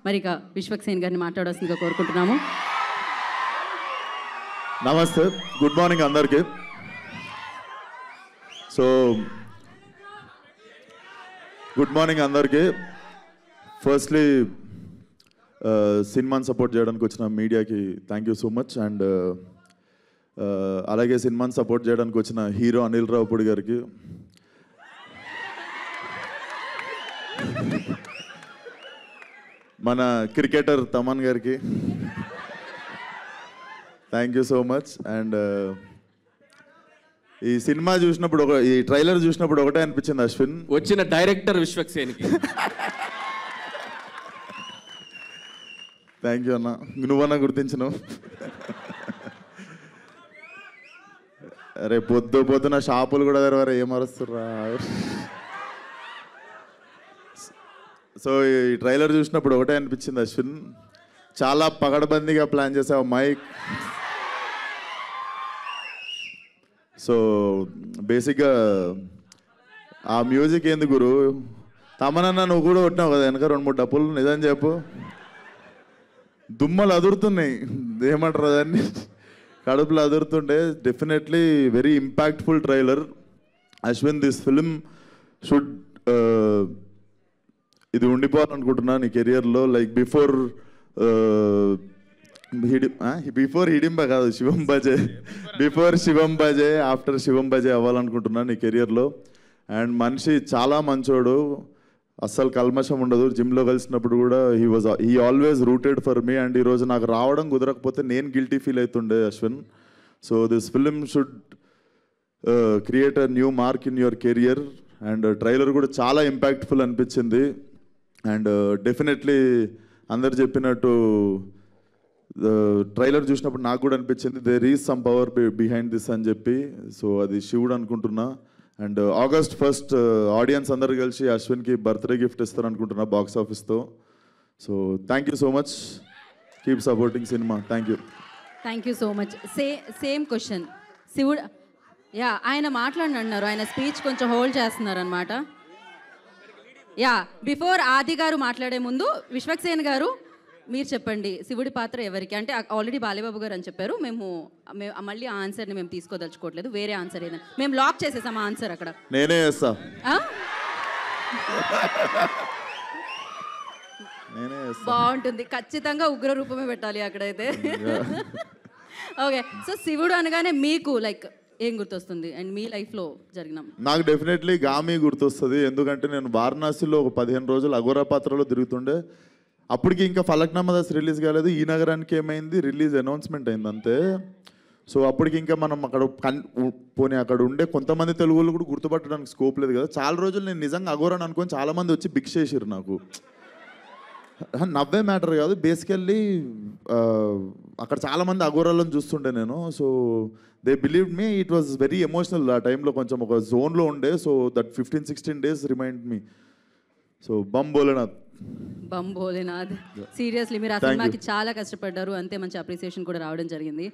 మరి ఇక విశ్వక్సేన్ గారిని మాట్లాడాల్సిందిగా కోరుకుంటున్నాము. నమస్తే, గుడ్ మార్నింగ్ అందరికీ. సో గుడ్ మార్నింగ్ అందరికీ. ఫస్ట్లీ సినిమాని సపోర్ట్ చేయడానికి వచ్చిన మీడియాకి thank you so much. And అలాగే సినిమాని సపోర్ట్ చేయడానికి వచ్చిన హీరో అనిల్ రావుపూడి గారికి, మన క్రికెటర్ తమన్ గారికి thank you so much. And ఈ సినిమా చూసినప్పుడు ఈ ట్రైలర్ చూసినప్పుడు ఒకటే అనిపించింది అశ్విన్, వచ్చిన డైరెక్టర్ విశ్వక్సేన్కి థ్యాంక్ యూ అన్న, నువ్వన్నా గుర్తించినావు. అరే పొద్దున షాపులు కూడా తెరవారు, ఏమరుస్తుర్రా. సో ఈ ట్రైలర్ చూసినప్పుడు ఒకటే అనిపించింది అశ్విన్, చాలా పగడబందీగా ప్లాన్ చేసావు మైక్. సో బేసిక్గా ఆ మ్యూజిక్ ఏంది గురు, తమనన్నా నువ్వు కూడా కొట్టినావు కదా వెనక 2-3 డప్పులు. నిజం చెప్పు, దుమ్మలు అదురుతున్నాయి, ఏమంటారు దాన్ని, కడుపులు అదురుతుండే. Definitely very impactful trailer. Ashwin, this film should ఇది ఉండిపోవాలనుకుంటున్నా నీ కెరియర్లో. లైక్ బిఫోర్ హిడింబ కాదు, శివం బజే, బిఫోర్ శివం బజే, ఆఫ్టర్ శివం బజే అవ్వాలనుకుంటున్నా నీ కెరియర్లో. అండ్ మనిషి చాలా మంచోడు, అస్సలు కల్మషం ఉండదు. జిమ్లో కలిసినప్పుడు కూడా he always rooted for me. And ఈరోజు నాకు రావడం కుదరకపోతే నేను గిల్టీ ఫీల్ అవుతుండే Ashwin. So this film should create a new mark in your career. And trailer కూడా చాలా ఇంపాక్ట్ఫుల్ అనిపించింది. అండ్ డెఫినెట్లీ అందరు చెప్పినట్టు ట్రైలర్ చూసినప్పుడు నాకు కూడా అనిపించింది there is some power behind this అని చెప్పి. సో అది శివుడు అనుకుంటున్నా. అండ్ August 1st ఆడియన్స్ అందరు కలిసి అశ్విన్కి బర్త్డే గిఫ్ట్ ఇస్తారు అనుకుంటున్నా బాక్స్ ఆఫీస్తో. So thank you so much, keep supporting cinema. Thank you. Thank you so much. Same question శివుడు, యా ఆయన మాట్లాడినారు, ఆయన స్పీచ్ కొంచెం హోల్డ్ చేస్తున్నారు అనమాట. యా బిఫోర్ ఆది గారు మాట్లాడే ముందు విశ్వక్సేన్ గారు మీరు చెప్పండి, శివుడి పాత్ర ఎవరికి? అంటే ఆల్రెడీ బాలేబాబు గారు అని చెప్పారు. మేము మళ్ళీ ఆ ఆన్సర్ని మేము తీసుకోదలుచుకోవట్లేదు, వేరే ఆన్సర్ ఏదైనా మేము లాక్ చేసేసాం ఆ ఆన్సర్ అక్కడ. నేనే చేస్తా. బాగుంటుంది, ఖచ్చితంగా ఉగ్ర రూపమే పెట్టాలి అక్కడైతే. ఓకే, సో శివుడు అనగానే మీకు లైక్ ఏం గుర్తొస్తుంది? అండ్ మీ లైఫ్లో జరిగిన? నాకు డెఫినెట్లీ గామి గుర్తొస్తుంది. ఎందుకంటే నేను వారణాసిలో ఒక 15 రోజులు అఘోరా పాత్రలో తిరుగుతుండే. అప్పటికి ఇంకా ఫలక్నామా దాస్ రిలీజ్ కాలేదు. ఈ నగరానికి ఏమైంది, రిలీజ్ అనౌన్స్మెంట్ అయింది అంతే. సో అప్పటికి ఇంకా మనం అక్కడ పోనీ అక్కడ ఉండే కొంతమంది తెలుగులో కూడా గుర్తుపట్టడానికి స్కోప్ లేదు కదా. చాలా రోజులు నేను నిజంగా అఘోరాని అనుకొని చాలామంది వచ్చి భిక్ష చేసిరు నాకు. నవ్వే మ్యాటర్ కాదు, బేసికల్లీ అక్కడ చాలామంది అఘోరాలను చూస్తుండే నేను. So they believe me, it was very emotional. ఆ టైంలో కొంచెం ఒక జోన్లో ఉండే. So that 15-16 days remind me. So Bam Bholenath. Seriously మీరు ఆ సినిమాకి చాలా కష్టపడ్డారు, అంతే మంచి అప్రిసియేషన్ కూడా రావడం జరిగింది.